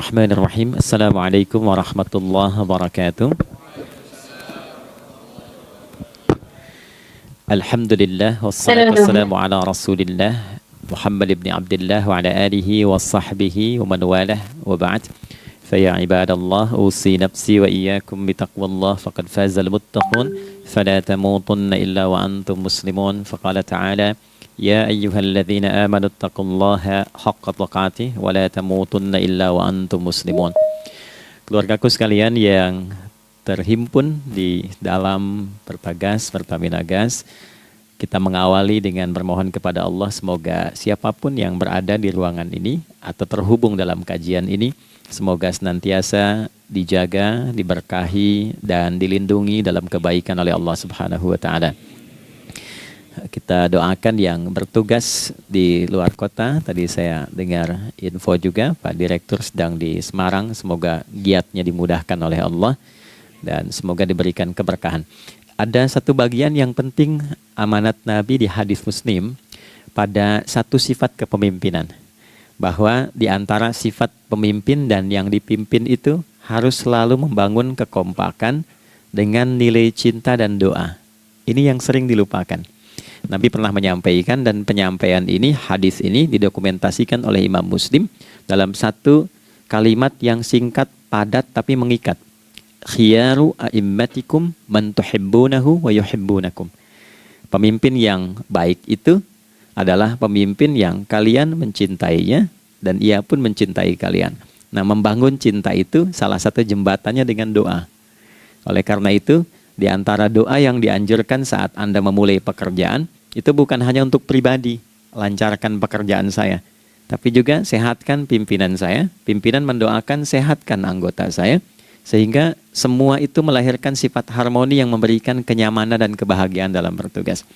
Bismillahirrahmanirrahim. Assalamualaikum warahmatullahi wabarakatuh. Alhamdulillah wassalatu wassalamu ala Rasulillah Muhammad ibn Abdullah wa ala alihi wa sahbihi wa man walah wa ba'd. Fa ya ibadallah usi nafsi wa iyyakum bi taqwallah faqad fazal muttaqun fala tamutunna illa wa antum muslimun. Faqala ta'ala ya ayyuhalladzina amanu taqullaha haqqa tuqatih wa la tamutunna illa wa antum muslimun. Keluargaku sekalian yang terhimpun di dalam Perbagas, Pertamina Gas, kita mengawali dengan bermohon kepada Allah semoga siapapun yang berada di ruangan ini atau terhubung dalam kajian ini, semoga senantiasa dijaga, diberkahi dan dilindungi dalam kebaikan oleh Allah Subhanahu wa taala. Kita doakan yang bertugas di luar kota. Tadi saya dengar info juga Pak Direktur sedang di Semarang. Semoga giatnya dimudahkan oleh Allah dan semoga diberikan keberkahan. Ada satu bagian yang penting amanat Nabi di hadis Muslim pada satu sifat kepemimpinan. Bahwa di antara sifat pemimpin dan yang dipimpin itu harus selalu membangun kekompakan dengan nilai cinta dan doa. Ini yang sering dilupakan. Nabi pernah menyampaikan dan penyampaian ini, hadis ini didokumentasikan oleh Imam Muslim dalam satu kalimat yang singkat, padat tapi mengikat. Khiyaru a'immatikum man tuhibbunahu wa yuhibbunakum. Pemimpin yang baik itu adalah pemimpin yang kalian mencintainya dan ia pun mencintai kalian. Nah, membangun cinta itu salah satu jembatannya dengan doa. Oleh karena itu, di antara doa yang dianjurkan saat Anda memulai pekerjaan, itu bukan hanya untuk pribadi, lancarkan pekerjaan saya, tapi juga sehatkan pimpinan saya, pimpinan mendoakan sehatkan anggota saya, sehingga semua itu melahirkan sifat harmoni yang memberikan kenyamanan dan kebahagiaan dalam bertugas.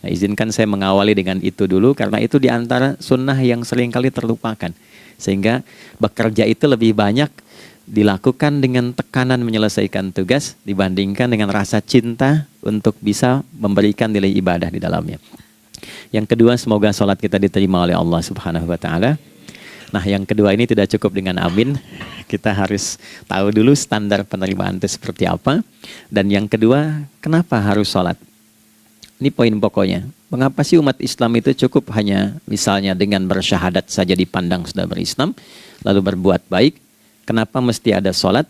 Nah, izinkan saya mengawali dengan itu dulu, karena itu di antara sunnah yang seringkali terlupakan. Sehingga bekerja itu lebih banyak dilakukan dengan tekanan menyelesaikan tugas dibandingkan dengan rasa cinta untuk bisa memberikan nilai ibadah di dalamnya. Yang kedua, semoga sholat kita diterima oleh Allah Subhanahu wa taala. Nah, yang kedua ini tidak cukup dengan amin. Kita harus tahu dulu standar penerimaan itu seperti apa. Dan yang kedua, kenapa harus sholat? Ini poin pokoknya. Mengapa sih umat Islam itu cukup hanya misalnya dengan bersyahadat saja dipandang sudah berislam, lalu berbuat baik? Kenapa mesti ada sholat?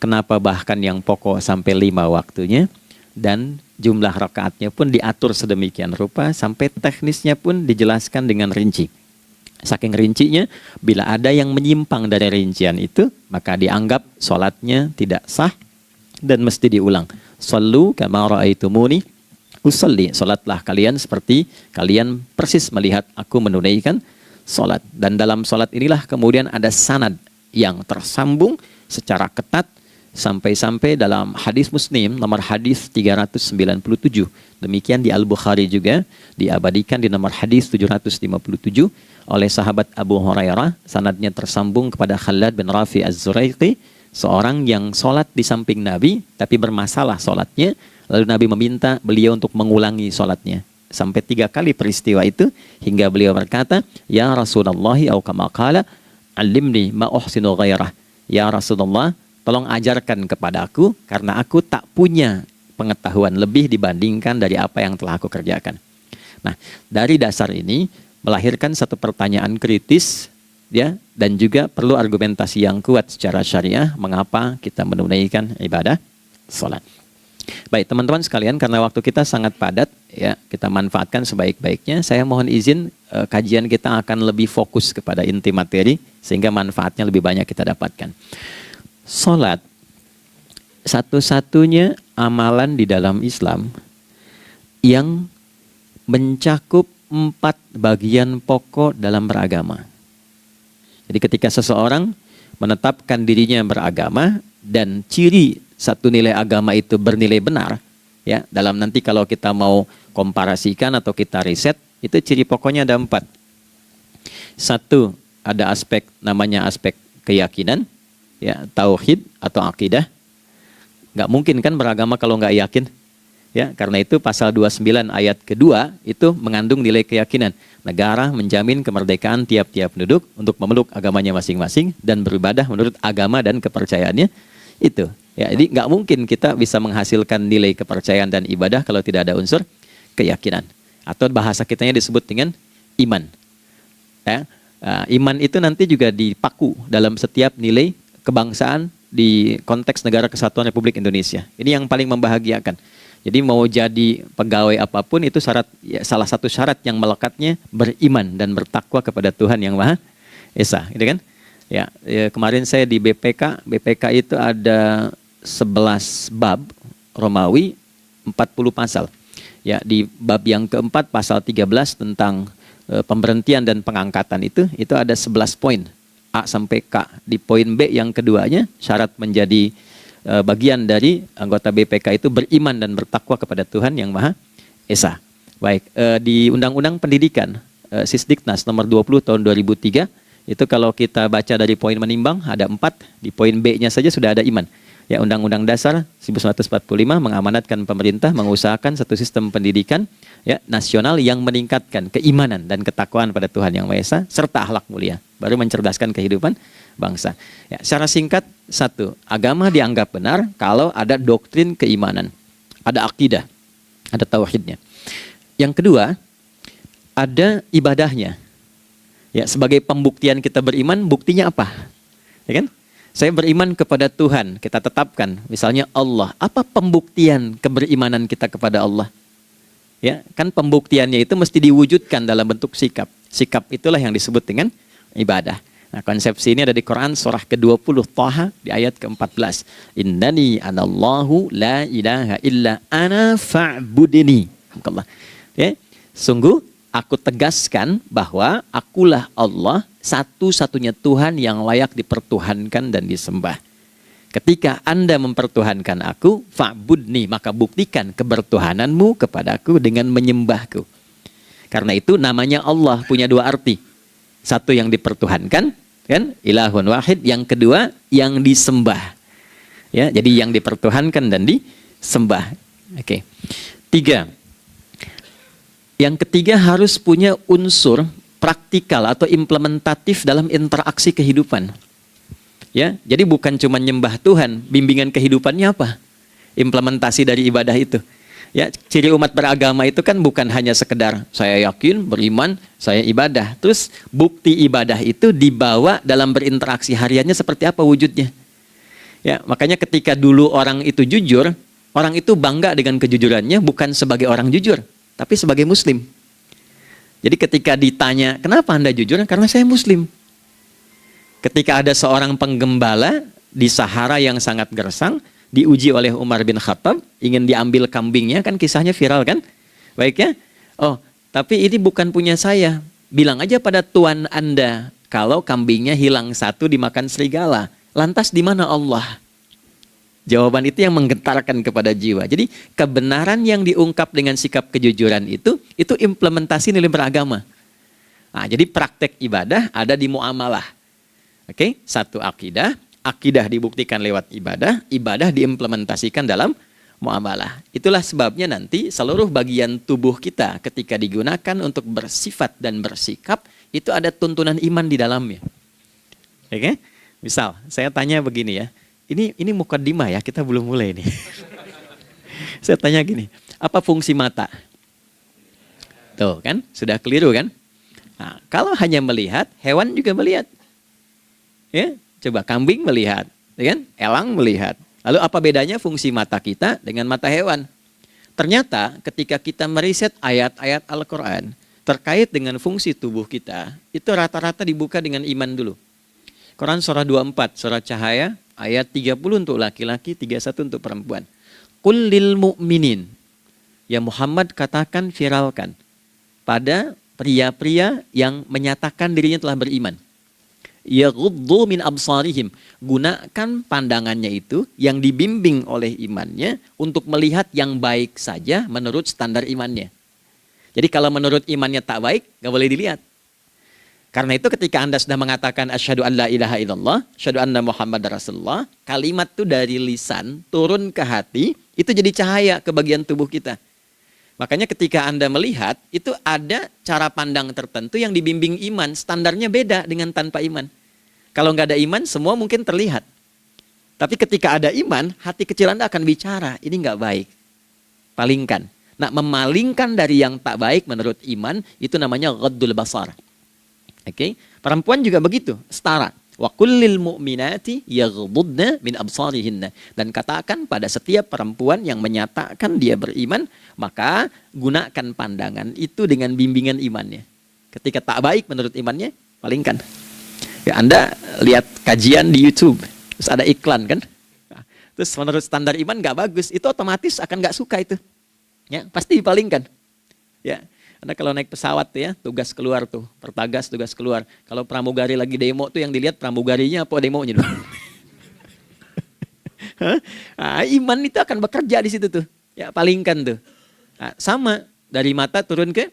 Kenapa bahkan yang pokok sampai 5 waktunya? Dan jumlah rakaatnya pun diatur sedemikian rupa sampai teknisnya pun dijelaskan dengan rinci. Saking rincinya, bila ada yang menyimpang dari rincian itu, maka dianggap sholatnya tidak sah dan mesti diulang. Shallu kama ra'aitumuni usalli. Sholatlah kalian seperti kalian persis melihat aku menunaikan sholat. Dan dalam sholat inilah kemudian ada sanad yang tersambung secara ketat sampai-sampai dalam hadis Muslim nomor hadis 397. Demikian di Al-Bukhari juga diabadikan di nomor hadis 757 oleh sahabat Abu Hurairah. Sanadnya tersambung kepada Khalad bin Rafi Az-Zuraiqi, seorang yang sholat di samping Nabi tapi bermasalah sholatnya. Lalu Nabi meminta beliau untuk mengulangi sholatnya. Sampai 3 kali peristiwa itu hingga beliau berkata, ya Rasulullah au kama qala alimni ma uhsinu ghairah. Ya Rasulullah, tolong ajarkan kepadaku karena aku tak punya pengetahuan lebih dibandingkan dari apa yang telah aku kerjakan. Nah, dari dasar ini melahirkan satu pertanyaan kritis ya, dan juga perlu argumentasi yang kuat secara syariah mengapa kita menunaikan ibadah salat. Baik teman-teman sekalian, karena waktu kita sangat padat ya, kita manfaatkan sebaik-baiknya. Saya mohon izin kajian kita akan lebih fokus kepada inti materi sehingga manfaatnya lebih banyak kita dapatkan. Salat satu-satunya amalan di dalam Islam yang mencakup 4 bagian pokok dalam beragama. Jadi ketika seseorang menetapkan dirinya beragama dan ciri satu nilai agama itu bernilai benar, ya, dalam nanti kalau kita mau komparasikan atau kita riset, itu ciri pokoknya ada 4. Satu, ada aspek namanya aspek keyakinan, ya, tauhid atau akidah. Nggak mungkin kan beragama kalau nggak yakin, Ya, karena itu pasal 29 ayat kedua itu mengandung nilai keyakinan. Negara menjamin kemerdekaan tiap-tiap penduduk untuk memeluk agamanya masing-masing dan beribadah menurut agama dan kepercayaannya itu. Ya, jadi nggak mungkin kita bisa menghasilkan nilai kepercayaan dan ibadah kalau tidak ada unsur keyakinan. Atau bahasa kitanya disebut dengan iman. Ya, iman itu nanti juga dipaku dalam setiap nilai kebangsaan di konteks Negara Kesatuan Republik Indonesia. Ini yang paling membahagiakan. Jadi mau jadi pegawai apapun itu syarat, ya, salah satu syarat yang melekatnya beriman dan bertakwa kepada Tuhan Yang Maha Esa, gitu kan? Ya, kemarin saya di BPK itu ada 11 bab Romawi, 40 pasal. Ya, di bab yang keempat pasal 13 tentang pemberhentian dan pengangkatan itu ada 11 poin A sampai K. Di poin B yang keduanya syarat menjadi bagian dari anggota BPK itu beriman dan bertakwa kepada Tuhan Yang Maha Esa. Baik, di Undang-Undang Pendidikan Sisdiknas nomor 20 tahun 2003 itu kalau kita baca dari poin menimbang ada 4, di poin B-nya saja sudah ada iman. Ya, Undang-Undang Dasar 1945 mengamanatkan pemerintah mengusahakan satu sistem pendidikan ya nasional yang meningkatkan keimanan dan ketakwaan pada Tuhan Yang Maha Esa serta akhlak mulia, baru mencerdaskan kehidupan bangsa. Ya, secara singkat, satu, agama dianggap benar kalau ada doktrin keimanan, ada akidah, ada tauhidnya. Yang kedua, ada ibadahnya. Ya, sebagai pembuktian kita beriman, buktinya apa? Ya kan? Saya beriman kepada Tuhan, kita tetapkan, misalnya Allah. Apa pembuktian keberimanan kita kepada Allah? Ya, kan pembuktiannya itu mesti diwujudkan dalam bentuk sikap. Sikap itulah yang disebut dengan ibadah. Nah, konsepsi ini ada di Quran surah ke-20 Thaha di ayat ke-14. Innani anallahu la ilaha illa ana fa'budni. Ya, sungguh aku tegaskan bahwa akulah Allah, satu-satunya Tuhan yang layak dipertuhankan dan disembah. Ketika Anda mempertuhankan aku, fa'budni, maka buktikan kebertuhananmu kepadaku dengan menyembahku. Karena itu namanya Allah punya dua arti. Satu yang dipertuhankan, kan? Ilahun wahid. Yang kedua yang disembah. Ya, jadi yang dipertuhankan dan disembah. Oke. Tiga. Yang ketiga harus punya unsur praktikal atau implementatif dalam interaksi kehidupan. Ya, jadi bukan cuma nyembah Tuhan, bimbingan kehidupannya apa? Implementasi dari ibadah itu. Ya, ciri umat beragama itu kan bukan hanya sekedar saya yakin, beriman, saya ibadah. Terus bukti ibadah itu dibawa dalam berinteraksi hariannya seperti apa wujudnya. Ya, makanya ketika dulu orang itu jujur, orang itu bangga dengan kejujurannya bukan sebagai orang jujur, tapi sebagai muslim. Jadi ketika ditanya, kenapa Anda jujur? Karena saya muslim. Ketika ada seorang penggembala di Sahara yang sangat gersang, diuji oleh Umar bin Khattab, ingin diambil kambingnya, kan kisahnya viral kan? Baik ya? Oh, tapi ini bukan punya saya. Bilang aja pada tuan Anda, kalau kambingnya hilang satu dimakan serigala. Lantas di mana Allah? Jawaban itu yang menggetarkan kepada jiwa. Jadi kebenaran yang diungkap dengan sikap kejujuran itu implementasi nilai beragama. Nah, jadi praktek ibadah ada di muamalah. Oke, satu akidah, akidah dibuktikan lewat ibadah, ibadah diimplementasikan dalam muamalah. Itulah sebabnya nanti seluruh bagian tubuh kita ketika digunakan untuk bersifat dan bersikap, itu ada tuntunan iman di dalamnya. Oke? Misal, saya tanya begini ya. Ini mukaddimah ya, kita belum mulai nih. Saya tanya gini, apa fungsi mata? Tuh kan, sudah keliru kan? Nah, kalau hanya melihat, hewan juga melihat. Ya, coba kambing melihat, ya kan? Elang melihat. Lalu apa bedanya fungsi mata kita dengan mata hewan? Ternyata ketika kita meriset ayat-ayat Al-Quran terkait dengan fungsi tubuh kita, itu rata-rata dibuka dengan iman dulu. Quran surah 24, surah Cahaya, ayat 30 untuk laki-laki, 31 untuk perempuan. Qul lil mu'minin. Ya Muhammad katakan, viralkan pada pria-pria yang menyatakan dirinya telah beriman. Yaghuddu min absarihim. Gunakan pandangannya itu yang dibimbing oleh imannya untuk melihat yang baik saja menurut standar imannya. Jadi kalau menurut imannya tak baik, nggak boleh dilihat. Karena itu ketika Anda sudah mengatakan asyhadu an la ilaha illallah, asyhadu anna Muhammad Rasulullah, kalimat itu dari lisan turun ke hati, itu jadi cahaya ke bagian tubuh kita. Makanya ketika Anda melihat, itu ada cara pandang tertentu yang dibimbing iman, standarnya beda dengan tanpa iman. Kalau nggak ada iman, semua mungkin terlihat. Tapi ketika ada iman, hati kecil Anda akan bicara, ini nggak baik. Palingkan. Nah, memalingkan dari yang tak baik menurut iman, itu namanya ghaddul basar. Oke, perempuan juga begitu, setara. Wa kullil mu'minati yaghdudna min absarihinna. Dan katakan pada setiap perempuan yang menyatakan dia beriman, maka gunakan pandangan itu dengan bimbingan imannya. Ketika tak baik menurut imannya, palingkan. Ya, Anda lihat kajian di YouTube, terus ada iklan kan? Nah, terus menurut standar iman nggak bagus, itu otomatis akan nggak suka itu. Ya, pasti dipalingkan. Ya. Anda kalau naik pesawat ya, tugas keluar tuh, pertagas tugas keluar. Kalau pramugari lagi demo tuh yang dilihat pramugarinya apa demonya dulu. Nah, iman itu akan bekerja di situ tuh. Ya, palingkan tuh. Nah, sama dari mata turun ke,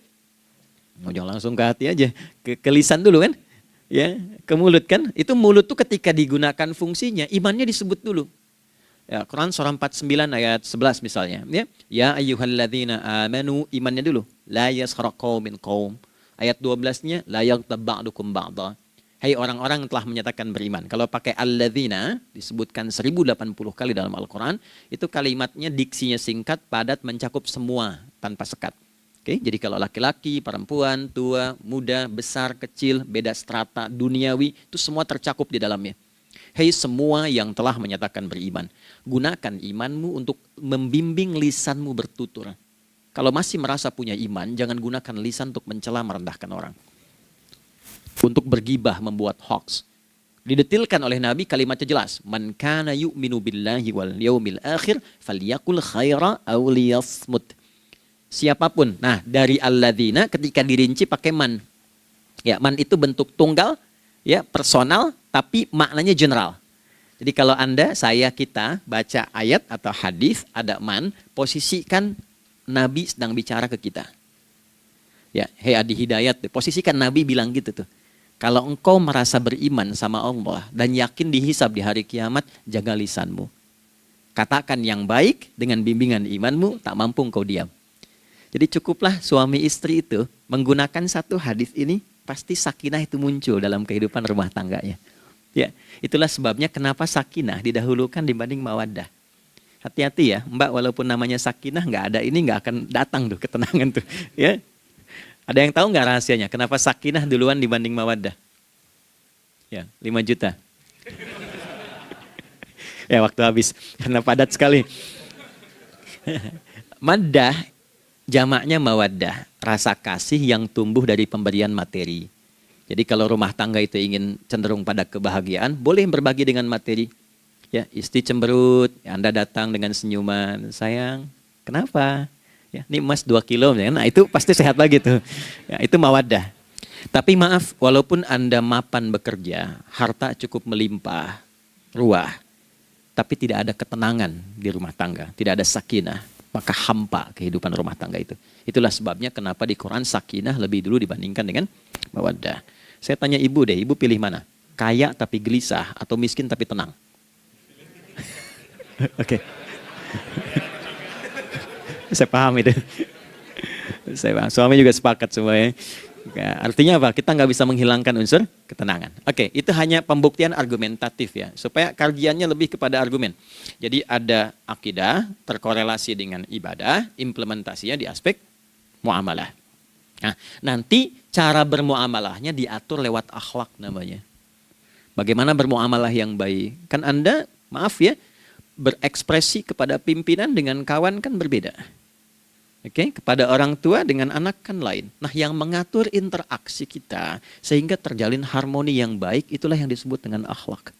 jangan langsung ke hati aja, ke lisan dulu kan. Ya, ke mulut kan. Itu mulut tuh ketika digunakan fungsinya, imannya disebut dulu. Ya, Quran surah 49 ayat 11 misalnya. Ya ayyuhalladzina amanu, imannya dulu. La yaskhar qaumin qaum. Ayat 12-nya la yaghtab ba'dukum ba'dha. Hai orang-orang yang telah menyatakan beriman. Kalau pakai alladzina disebutkan 1080 kali dalam Al-Quran, itu kalimatnya diksinya singkat, padat, mencakup semua tanpa sekat. Oke, jadi kalau laki-laki, perempuan, tua, muda, besar, kecil, beda strata, duniawi, itu semua tercakup di dalamnya. Hei semua yang telah menyatakan beriman, gunakan imanmu untuk membimbing lisanmu bertutur. Kalau masih merasa punya iman, jangan gunakan lisan untuk mencela, merendahkan orang. Untuk bergibah, membuat hoax. Didetilkan oleh Nabi, kalimatnya jelas. Man kana yu'minu billahi wal yaumil akhir, falyakul khaira aw liyasmut. Siapapun. Nah, dari alladzina ketika dirinci pakai man. Ya, man itu bentuk tunggal, ya, personal, tapi maknanya general. Jadi kalau Anda, saya, kita baca ayat atau hadis ada man, posisikan Nabi sedang bicara ke kita. Ya, hei Adi Hidayat, posisikan Nabi bilang gitu tuh. Kalau engkau merasa beriman sama Allah dan yakin dihisab di hari kiamat, jaga lisanmu. Katakan yang baik dengan bimbingan imanmu, tak mampu engkau diam. Jadi cukuplah suami istri itu menggunakan satu hadis ini, pasti sakinah itu muncul dalam kehidupan rumah tangganya. Ya, itulah sebabnya kenapa sakinah didahulukan dibanding mawaddah. Hati-hati ya, Mbak, walaupun namanya sakinah nggak ada ini nggak akan datang tuh ketenangan tuh. Ya, ada yang tahu nggak rahasianya? Kenapa sakinah duluan dibanding mawaddah? Ya, 5 juta. Ya, waktu habis karena padat sekali. Maddah jamaknya mawaddah, rasa kasih yang tumbuh dari pemberian materi. Jadi kalau rumah tangga itu ingin cenderung pada kebahagiaan, boleh berbagi dengan materi. Ya, istri cemberut, ya Anda datang dengan senyuman, sayang, kenapa? Ya, ini emas 2 kilo, ya. Nah itu pasti sehat lagi tuh. Ya, itu mawaddah. Tapi maaf, walaupun Anda mapan bekerja, harta cukup melimpah, ruah, tapi tidak ada ketenangan di rumah tangga, tidak ada sakinah, maka hampa kehidupan rumah tangga itu. Itulah sebabnya kenapa di Quran sakinah lebih dulu dibandingkan dengan mawaddah. Saya tanya ibu deh, ibu pilih mana? Kaya tapi gelisah atau miskin tapi tenang? Oke. Saya paham itu. Saya paham. Suami juga sepakat semuanya. Artinya apa? Kita nggak bisa menghilangkan unsur ketenangan. Oke, itu hanya pembuktian argumentatif ya, supaya kajiannya lebih kepada argumen. Jadi ada akidah terkorelasi dengan ibadah, implementasinya di aspek muamalah. Nah, nanti cara bermuamalahnya diatur lewat akhlak namanya. Bagaimana bermuamalah yang baik? Kan Anda, maaf ya, berekspresi kepada pimpinan dengan kawan kan berbeda. Oke, kepada orang tua dengan anak kan lain. Nah, yang mengatur interaksi kita sehingga terjalin harmoni yang baik, itulah yang disebut dengan akhlak.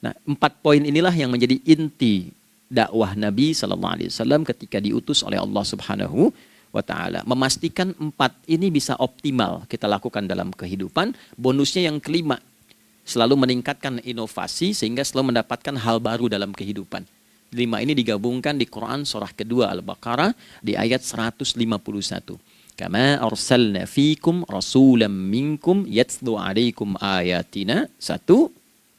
Nah, 4 poin inilah yang menjadi inti dakwah Nabi SAW ketika diutus oleh Allah Subhanahu wa Ta'ala. Memastikan 4 ini bisa optimal kita lakukan dalam kehidupan. Bonusnya yang kelima, selalu meningkatkan inovasi sehingga selalu mendapatkan hal baru dalam kehidupan. 5 ini digabungkan di Quran surah kedua Al-Baqarah di ayat 151. Kama arsalna fikum rasulam minkum yatslu alaikum ayatina. 1.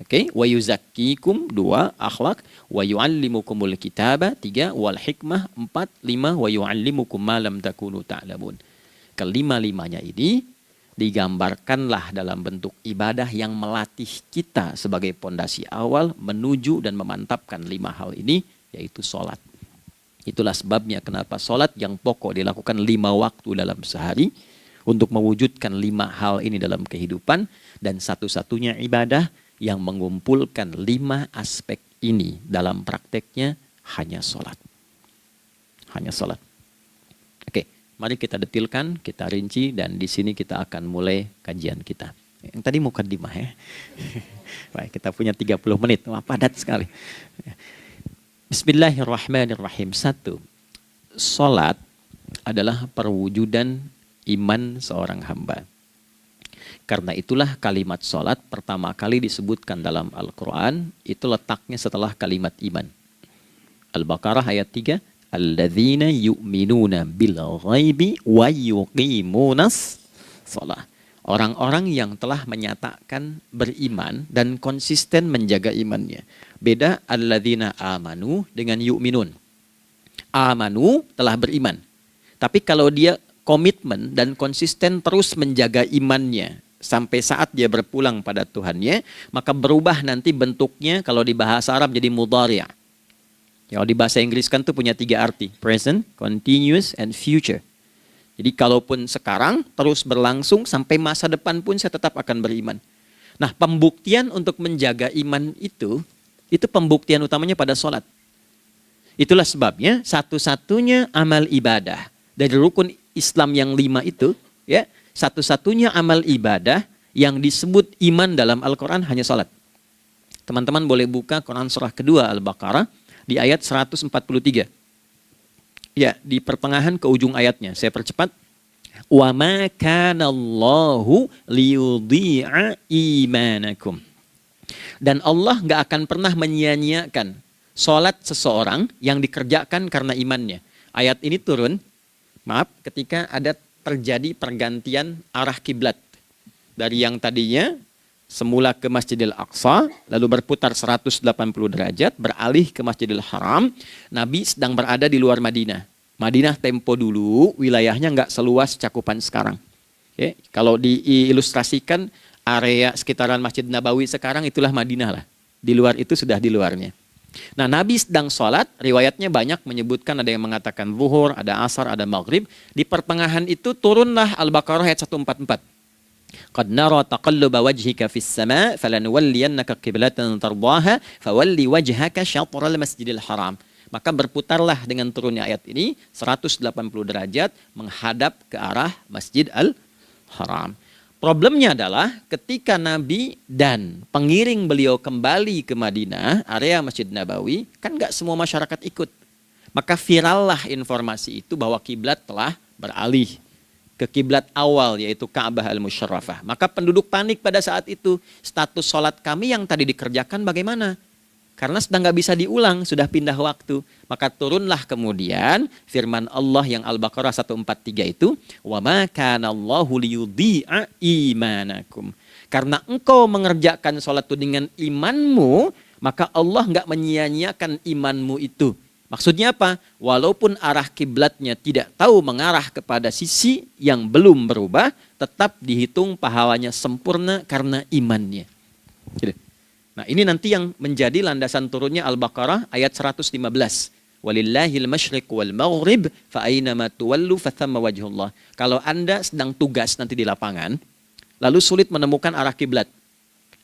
Oke, wa yuzakkikum. 2. Akhlak. Wa yuallimukumul kitaba. 3. Wal hikmah. 4. 5. Wa yuallimukum ma lam takunu ta'lamun. Kelima-limanya ini digambarkanlah dalam bentuk ibadah yang melatih kita sebagai pondasi awal menuju dan memantapkan 5 hal ini, yaitu sholat. Itulah sebabnya kenapa sholat yang pokok dilakukan 5 waktu dalam sehari untuk mewujudkan 5 hal ini dalam kehidupan, dan satu-satunya ibadah yang mengumpulkan 5 aspek ini dalam prakteknya hanya sholat. Hanya sholat. Oke, mari kita detilkan, kita rinci, dan di sini kita akan mulai kajian kita. Yang tadi mukadimah ya. Baik, kita punya 30 menit. Wah, padat sekali. Bismillahirrahmanirrahim. 1. Salat adalah perwujudan iman seorang hamba. Karena itulah kalimat salat pertama kali disebutkan dalam Al-Quran, itu letaknya setelah kalimat iman. Al-Baqarah ayat 3. Alladzina yu'minuna bil ghaibi wa yuqimunas shalah. Orang-orang yang telah menyatakan beriman dan konsisten menjaga imannya. Beda alladzina amanu dengan yu'minun. Amanu telah beriman. Tapi kalau dia komitmen dan konsisten terus menjaga imannya sampai saat dia berpulang pada Tuhannya, maka berubah nanti bentuknya kalau di bahasa Arab jadi mudhari'. Kalau di bahasa Inggris kan tuh punya 3 arti. Present, continuous, and future. Jadi kalaupun sekarang terus berlangsung sampai masa depan pun saya tetap akan beriman. Nah, pembuktian untuk menjaga iman itu pembuktian utamanya pada sholat. Itulah sebabnya satu-satunya amal ibadah dari rukun Islam yang 5 itu, ya, satu-satunya amal ibadah yang disebut iman dalam Al-Quran hanya sholat. Teman-teman boleh buka Quran surah kedua Al-Baqarah di ayat 143. Ya, di pertengahan ke ujung ayatnya. Saya percepat. Wa ma kana Allahu liyudhi'a imanakum. Dan Allah nggak akan pernah menyia-nyiakan sholat seseorang yang dikerjakan karena imannya. Ayat ini turun, ketika ada terjadi pergantian arah kiblat. Dari yang tadinya semula ke Masjidil Aqsa, lalu berputar 180 derajat, beralih ke Masjidil Haram. Nabi sedang berada di luar Madinah. Madinah tempo dulu, wilayahnya nggak seluas cakupan sekarang. Oke, kalau diilustrasikan, area sekitaran Masjid Nabawi sekarang itulah Madinah lah. Di luar itu sudah di luarnya. Nah, Nabi sedang sholat, riwayatnya banyak menyebutkan, ada yang mengatakan zuhur, ada asar, ada maghrib. Di pertengahan itu turunlah Al-Baqarah ayat 144. Qad nara taqalluba wajhika fis sama' falanuwalliyannaka qiblatan tardaha fawalli wajhaka syatral masjidil haram. Maka berputarlah dengan turunnya ayat ini 180 derajat menghadap ke arah Masjid Al-Haram. Problemnya adalah ketika Nabi dan pengiring beliau kembali ke Madinah, area Masjid Nabawi, kan nggak semua masyarakat ikut. Maka virallah informasi itu bahwa kiblat telah beralih ke kiblat awal, yaitu Ka'bah Al-Musyarrafah. Maka penduduk panik pada saat itu. Status sholat kami yang tadi dikerjakan bagaimana? Karena sedang nggak bisa diulang, sudah pindah waktu. Maka turunlah kemudian firman Allah yang Al-Baqarah 143 itu, wa ma kana Allahu liyudhi'a imanakum. Karena engkau mengerjakan sholat itu dengan imanmu, maka Allah nggak menyia-nyiakan imanmu itu. Maksudnya apa? Walaupun arah kiblatnya tidak tahu mengarah kepada sisi yang belum berubah, tetap dihitung pahalanya sempurna karena imannya. Nah, ini nanti yang menjadi landasan turunnya Al-Baqarah ayat 115. Walillahil masyriq wal maghrib fa aynama tuwallu fathamma wajhullah. Kalau Anda sedang tugas nanti di lapangan, lalu sulit menemukan arah kiblat.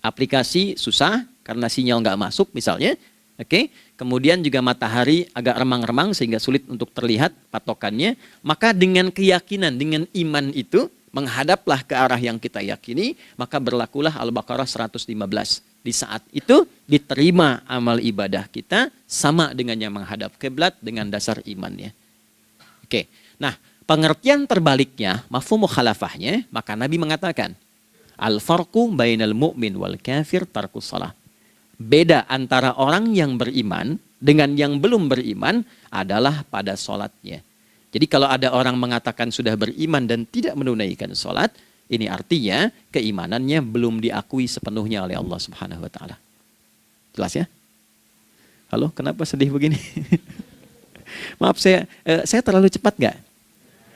Aplikasi susah karena sinyal nggak masuk misalnya. Oke, kemudian juga matahari agak remang-remang sehingga sulit untuk terlihat patokannya. Maka dengan keyakinan, dengan iman itu, menghadaplah ke arah yang kita yakini, maka berlakulah Al-Baqarah 115. Di saat itu diterima amal ibadah kita sama dengan yang menghadap kiblat dengan dasar imannya. Oke, nah pengertian terbaliknya, mafhum mukhalafahnya, maka Nabi mengatakan, al-farqu bainal mu'min wal kafir tarkus shalah. Beda antara orang yang beriman dengan yang belum beriman adalah pada sholatnya. Jadi kalau ada orang mengatakan sudah beriman dan tidak menunaikan sholat, ini artinya keimanannya belum diakui sepenuhnya oleh Allah Subhanahu wa taala. Jelas ya? Halo, kenapa sedih begini? Maaf, saya terlalu cepat nggak?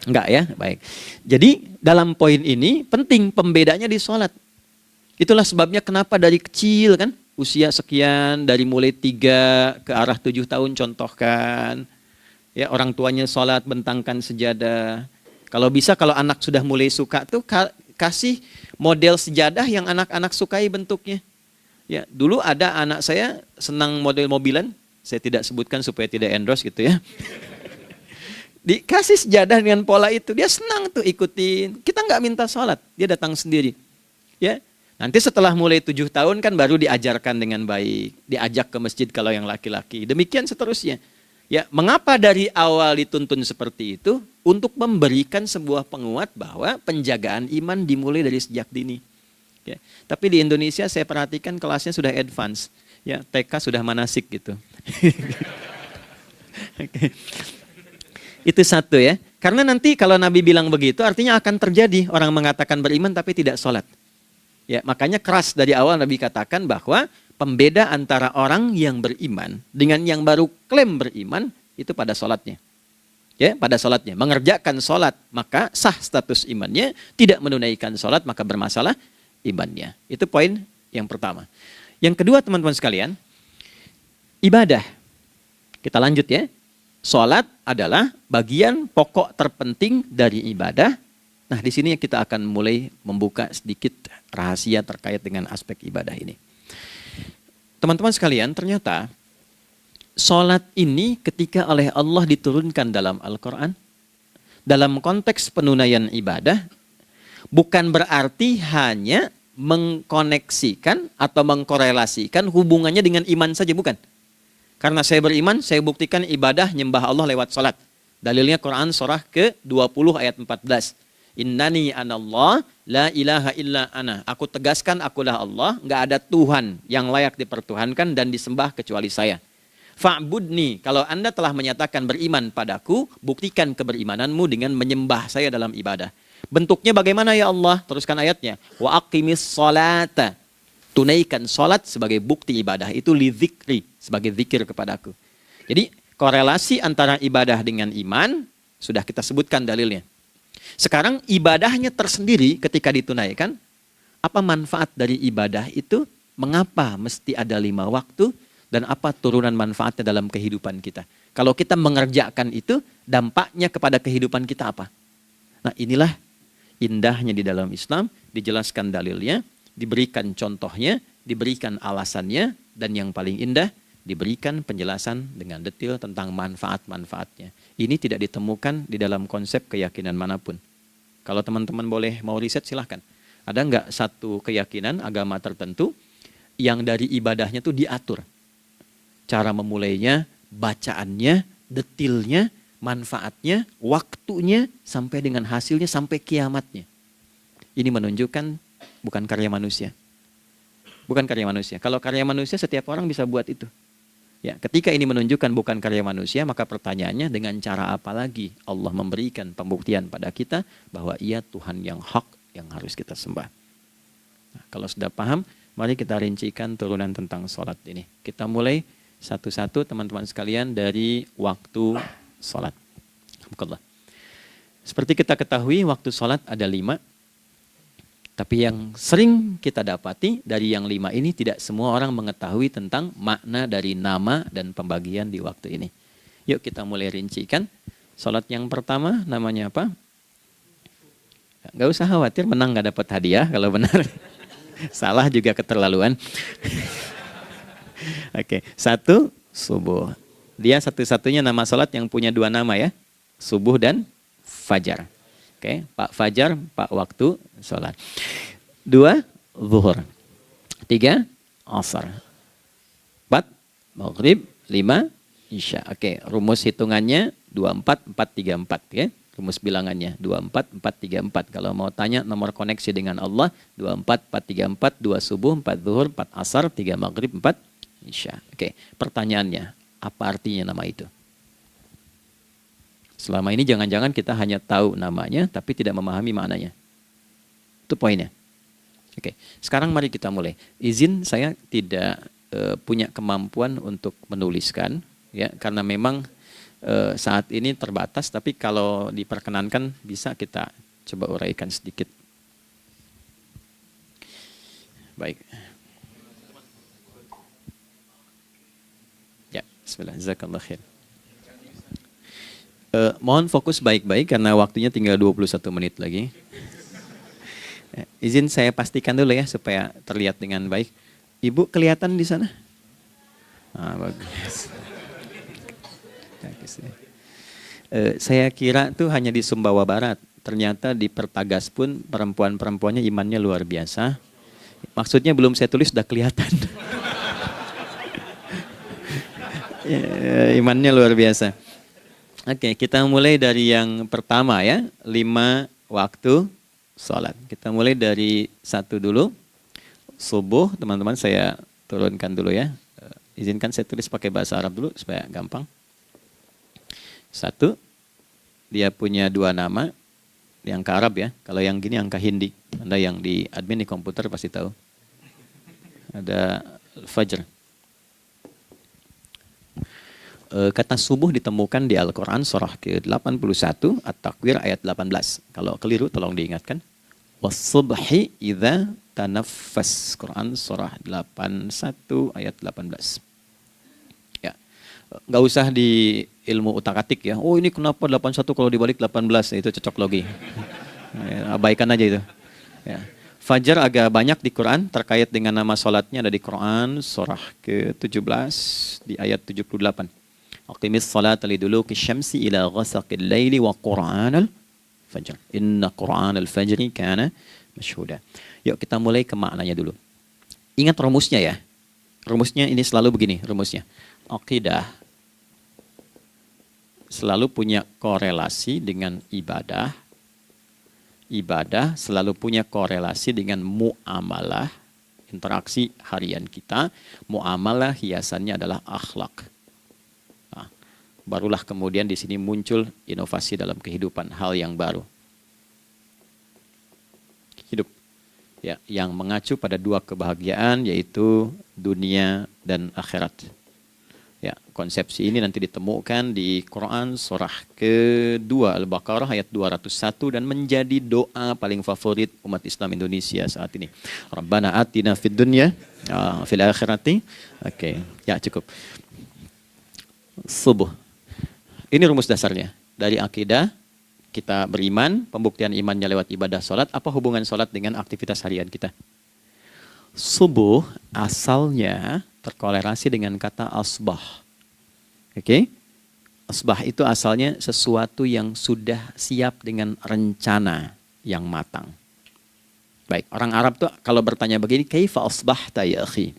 Enggak ya? Baik. Jadi dalam poin ini penting pembedanya di sholat. Itulah sebabnya kenapa dari kecil kan, usia sekian, dari mulai 3 ke arah 7 tahun contohkan. Ya, orang tuanya sholat bentangkan sejadah. Kalau bisa, kalau anak sudah mulai suka tuh kasih model sejadah yang anak-anak sukai bentuknya. Ya, dulu ada anak saya senang model mobilan, saya tidak sebutkan supaya tidak endorse gitu ya. Dikasih sejadah dengan pola itu, dia senang tuh ikutin. Kita nggak minta sholat, dia datang sendiri. Ya, nanti setelah mulai 7 tahun kan baru diajarkan dengan baik, diajak ke masjid kalau yang laki-laki. Demikian seterusnya. Ya, mengapa dari awal dituntun seperti itu? Untuk memberikan sebuah penguat bahwa penjagaan iman dimulai dari sejak dini. Ya, tapi di Indonesia saya perhatikan kelasnya sudah advance. Ya, TK sudah manasik gitu. Okay. Itu satu ya. Karena nanti kalau Nabi bilang begitu artinya akan terjadi orang mengatakan beriman tapi tidak sholat. Ya, makanya keras dari awal Nabi katakan bahwa pembeda antara orang yang beriman dengan yang baru klaim beriman itu pada sholatnya. Ya, pada sholatnya. Mengerjakan sholat maka sah status imannya, tidak menunaikan sholat maka bermasalah imannya. Itu poin yang pertama. Yang kedua teman-teman sekalian, ibadah. Kita lanjut ya. Sholat adalah bagian pokok terpenting dari ibadah. Nah, di sini kita akan mulai membuka sedikit rahasia terkait dengan aspek ibadah ini. Teman-teman sekalian, ternyata sholat ini ketika oleh Allah diturunkan dalam Al-Quran, dalam konteks penunaian ibadah, bukan berarti hanya mengkoneksikan atau mengkorelasikan hubungannya dengan iman saja, bukan. Karena saya beriman, saya buktikan ibadah nyembah Allah lewat sholat. Dalilnya Quran surah ke-20 ayat 14. Innani anallah la ilaha illa ana. Aku tegaskan akulah Allah, nggak ada Tuhan yang layak dipertuhankan dan disembah kecuali saya. Fa'budni, kalau Anda telah menyatakan beriman padaku, buktikan keberimananmu dengan menyembah saya dalam ibadah. Bentuknya bagaimana ya Allah? Teruskan ayatnya. Wa aqimis sholata. Tunaikan sholat sebagai bukti ibadah. Itu li dzikri, sebagai zikir kepadaku. Jadi korelasi antara ibadah dengan iman, sudah kita sebutkan dalilnya. Sekarang ibadahnya tersendiri ketika ditunaikan, apa manfaat dari ibadah itu? Mengapa mesti ada 5 waktu? Dan apa turunan manfaatnya dalam kehidupan kita? Kalau kita mengerjakan itu, dampaknya kepada kehidupan kita apa? Nah, inilah indahnya di dalam Islam, dijelaskan dalilnya, diberikan contohnya, diberikan alasannya, dan yang paling indah, diberikan penjelasan dengan detail tentang manfaat-manfaatnya. Ini tidak ditemukan di dalam konsep keyakinan manapun. Kalau teman-teman boleh mau riset silahkan. Ada nggak satu keyakinan agama tertentu yang dari ibadahnya tuh diatur? Cara memulainya, bacaannya, detailnya, manfaatnya, waktunya, sampai dengan hasilnya, sampai kiamatnya. Ini menunjukkan bukan karya manusia. Bukan karya manusia. Kalau karya manusia setiap orang bisa buat itu. Ya, ketika ini menunjukkan bukan karya manusia, maka pertanyaannya dengan cara apa lagi Allah memberikan pembuktian pada kita bahwa Ia Tuhan yang hak yang harus kita sembah. Nah, kalau sudah paham, mari kita rincikan turunan tentang sholat ini. Kita mulai satu-satu teman-teman sekalian dari waktu sholat. Seperti kita ketahui waktu sholat ada 5. Tapi yang sering kita dapati dari yang 5 ini tidak semua orang mengetahui tentang makna dari nama dan pembagian di waktu ini. Yuk kita mulai rincikan. Sholat yang pertama namanya apa? Gak usah khawatir, menang gak dapat hadiah kalau benar. Salah juga keterlaluan. Oke, 1 subuh. Dia satu-satunya nama sholat yang punya 2 nama ya. Subuh dan fajar. Oke, Pak Fajar, Pak waktu sholat. 2 zuhur. 3 asar. 4 maghrib. 5 isya. Oke, rumus hitungannya 24, 4, 3, 4 ya. Rumus bilangannya 24, 4, 3, 4. Kalau mau tanya nomor koneksi dengan Allah 24, 4, 3, 4, 2 subuh, 4 zuhur, 4 asar, 3 maghrib, 4 isya. Oke, pertanyaannya apa artinya nama itu? Selama ini jangan-jangan kita hanya tahu namanya tapi tidak memahami maknanya. Itu poinnya. Oke, sekarang mari kita mulai. Izin saya tidak punya kemampuan untuk menuliskan, ya, karena memang saat ini terbatas. Tapi kalau diperkenankan bisa kita coba uraikan sedikit. Baik. Ya, bismillah. Jazakallah khair. Mohon fokus baik-baik karena waktunya tinggal 21 menit lagi. Izin saya pastikan dulu ya supaya terlihat dengan baik. Ibu kelihatan di sana? Bagus. Saya kira tuh hanya di Sumbawa Barat. Ternyata di Pertagas pun perempuan-perempuannya imannya luar biasa. Maksudnya belum saya tulis sudah kelihatan. Imannya luar biasa. Oke, kita mulai dari yang pertama ya. 5 waktu sholat. Kita mulai dari 1 dulu. Subuh, teman-teman saya turunkan dulu ya. Izinkan saya tulis pakai bahasa Arab dulu supaya gampang. 1, dia punya 2 nama. Yang angka Arab ya. Kalau yang gini angka Hindi. Anda yang di admin di komputer pasti tahu. Ada Fajr. Kata subuh ditemukan di Al-Quran surah ke-81 At-Takwir ayat 18. Kalau keliru tolong diingatkan. Was-subhi idza tanaffas. Quran surah 81 ayat 18. Ya. Nggak usah di ilmu utak-atik ya. Oh ini kenapa 81 kalau dibalik 18? Itu cocok logi. Ya, abaikan aja itu. Ya. Fajar agak banyak di Quran terkait dengan nama sholatnya ada di Quran surah ke-17 di ayat 78. Aqimis salata liduluki syamsi ila ghasaqil laili wa Qur'anal fajr. Inna Qur'anal fajri kana masyhuda. Yuk kita mulai ke maknanya dulu. Ingat rumusnya ya. Rumusnya ini selalu begini rumusnya. Aqidah selalu punya korelasi dengan ibadah. Ibadah selalu punya korelasi dengan muamalah, interaksi harian kita. Muamalah hiasannya adalah akhlak. Barulah kemudian di sini muncul inovasi dalam kehidupan, hal yang baru. Hidup ya, yang mengacu pada 2 kebahagiaan yaitu dunia dan akhirat. Ya, konsepsi ini nanti ditemukan di Quran surah ke-2 Al-Baqarah ayat 201 dan menjadi doa paling favorit umat Islam Indonesia saat ini. Rabbana atina fid dunya fil akhirati. Oke, ya cukup. Subuh. Ini rumus dasarnya. Dari akidah, kita beriman, pembuktian imannya lewat ibadah sholat. Apa hubungan sholat dengan aktivitas harian kita? Subuh asalnya terkorelasi dengan kata asbah. Oke? Asbah itu asalnya sesuatu yang sudah siap dengan rencana yang matang. Baik, orang Arab tuh kalau bertanya begini, kaifa asbahta ya akhi?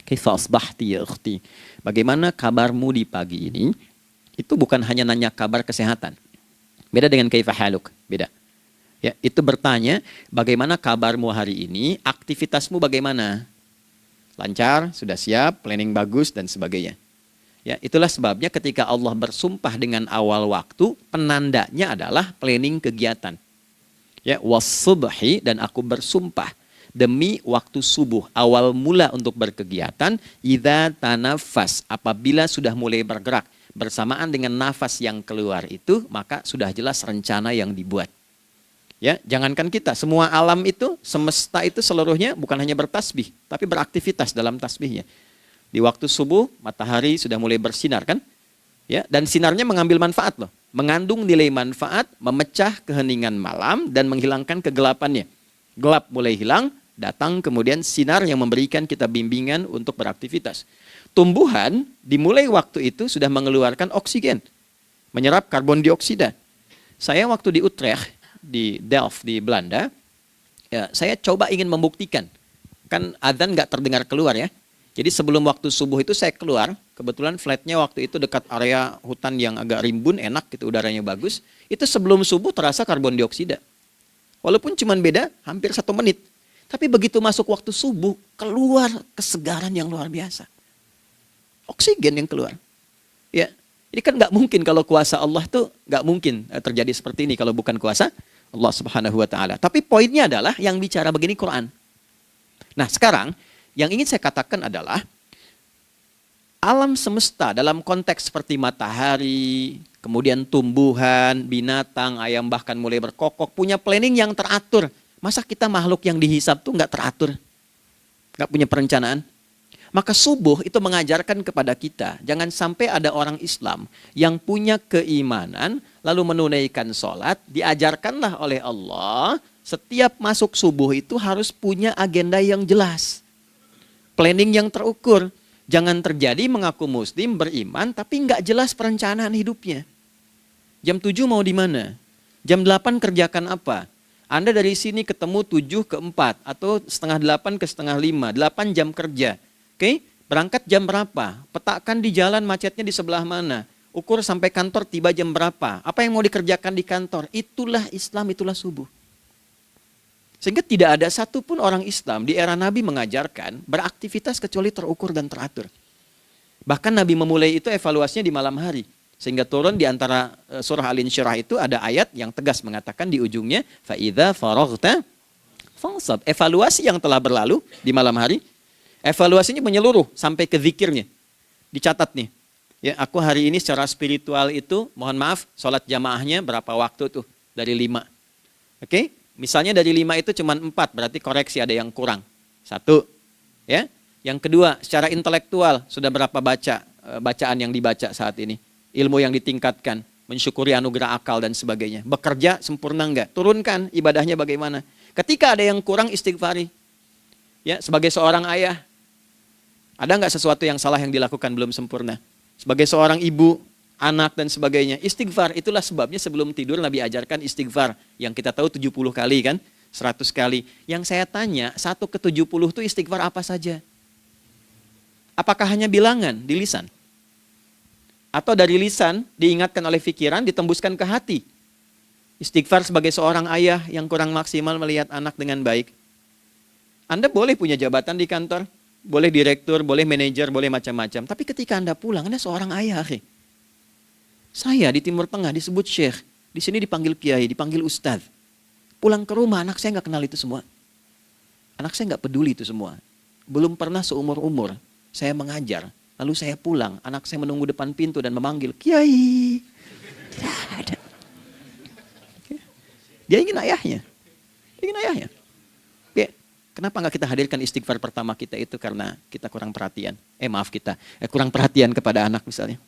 Kaifa asbahti ya ukhti? Bagaimana kabarmu di pagi ini? Itu bukan hanya nanya kabar kesehatan. Beda dengan kaifa haluk, beda. Ya, itu bertanya bagaimana kabarmu hari ini, aktivitasmu bagaimana? Lancar, sudah siap, planning bagus dan sebagainya. Ya, itulah sebabnya ketika Allah bersumpah dengan awal waktu, penandanya adalah planning kegiatan. Ya, was-subhi dan aku bersumpah demi waktu subuh, awal mula untuk berkegiatan, idza tanafas, apabila sudah mulai bergerak. Bersamaan dengan nafas yang keluar itu, maka sudah jelas rencana yang dibuat. Ya, jangankan kita, semua alam itu, semesta itu seluruhnya bukan hanya bertasbih, tapi beraktivitas dalam tasbihnya. Di waktu subuh, matahari sudah mulai bersinar kan? Ya, dan sinarnya mengambil manfaat loh. Mengandung nilai manfaat, memecah keheningan malam dan menghilangkan kegelapannya. Gelap mulai hilang, datang kemudian sinar yang memberikan kita bimbingan untuk beraktivitas. Tumbuhan dimulai waktu itu sudah mengeluarkan oksigen, menyerap karbon dioksida. Saya waktu di Utrecht, di Delft di Belanda, ya, saya coba ingin membuktikan. Kan adzan nggak terdengar keluar ya. Jadi sebelum waktu subuh itu saya keluar, kebetulan flatnya waktu itu dekat area hutan yang agak rimbun, enak gitu, udaranya bagus. Itu sebelum subuh terasa karbon dioksida. Walaupun cuma beda hampir 1 menit. Tapi begitu masuk waktu subuh, keluar kesegaran yang luar biasa. Oksigen yang keluar. Ya, Ini kan nggak mungkin kalau kuasa Allah tuh nggak mungkin terjadi seperti ini kalau bukan kuasa Allah Subhanahu wa taala. Tapi poinnya adalah yang bicara begini Quran. Nah, sekarang yang ingin saya katakan adalah alam semesta dalam konteks seperti matahari, kemudian tumbuhan, binatang, ayam bahkan mulai berkokok punya planning yang teratur. Masa kita makhluk yang dihisab tuh nggak teratur? Nggak punya perencanaan? Maka subuh itu mengajarkan kepada kita, jangan sampai ada orang Islam yang punya keimanan, lalu menunaikan sholat, diajarkanlah oleh Allah, setiap masuk subuh itu harus punya agenda yang jelas. Planning yang terukur. Jangan terjadi mengaku muslim, beriman, tapi nggak jelas perencanaan hidupnya. Jam 7 mau di mana? Jam 8 kerjakan apa? Anda dari sini ketemu 7 ke 4, atau setengah 8 ke setengah 5, 8 jam kerja. Oke, berangkat jam berapa? Petakan di jalan macetnya di sebelah mana? Ukur sampai kantor tiba jam berapa? Apa yang mau dikerjakan di kantor? Itulah Islam, itulah subuh. Sehingga tidak ada satupun orang Islam di era Nabi mengajarkan beraktivitas kecuali terukur dan teratur. Bahkan Nabi memulai itu evaluasinya di malam hari. Sehingga turun di antara surah Al-Insyirah itu ada ayat yang tegas mengatakan di ujungnya, فَإِذَا فَرَغْتَ فَانْصَبْ. Evaluasi yang telah berlalu di malam hari. Evaluasinya menyeluruh sampai ke zikirnya. Dicatat nih. Ya, aku hari ini secara spiritual itu, mohon maaf, sholat jamaahnya berapa waktu tuh? Dari 5. Oke? Misalnya dari 5 itu cuma 4, berarti koreksi ada yang kurang. 1. Ya. Yang kedua, secara intelektual sudah berapa bacaan yang dibaca saat ini? Ilmu yang ditingkatkan, mensyukuri anugerah akal dan sebagainya. Bekerja sempurna enggak? Turunkan ibadahnya bagaimana? Ketika ada yang kurang, istighfari. Ya, sebagai seorang ayah, ada nggak sesuatu yang salah yang dilakukan belum sempurna? Sebagai seorang ibu, anak dan sebagainya, istighfar. Itulah sebabnya sebelum tidur Nabi ajarkan istighfar. Yang kita tahu 70 kali kan, 100 kali. Yang saya tanya, 1 ke 70 itu istighfar apa saja? Apakah hanya bilangan di lisan? Atau dari lisan diingatkan oleh pikiran, ditembuskan ke hati? Istighfar sebagai seorang ayah yang kurang maksimal melihat anak dengan baik. Anda boleh punya jabatan di kantor, boleh direktur, boleh manajer, boleh macam-macam. Tapi ketika Anda pulang, Anda seorang ayah. Saya di Timur Tengah disebut syekh, di sini dipanggil kiai, dipanggil ustadz. Pulang ke rumah, anak saya nggak kenal itu semua. Anak saya nggak peduli itu semua. Belum pernah seumur-umur saya mengajar, lalu saya pulang, anak saya menunggu depan pintu dan memanggil, kiai. Tidak ada. Dia ingin ayahnya. Dia ingin ayahnya. Oke. Kenapa nggak kita hadirkan istighfar pertama kita itu karena kita kurang perhatian. Kurang perhatian kepada anak misalnya.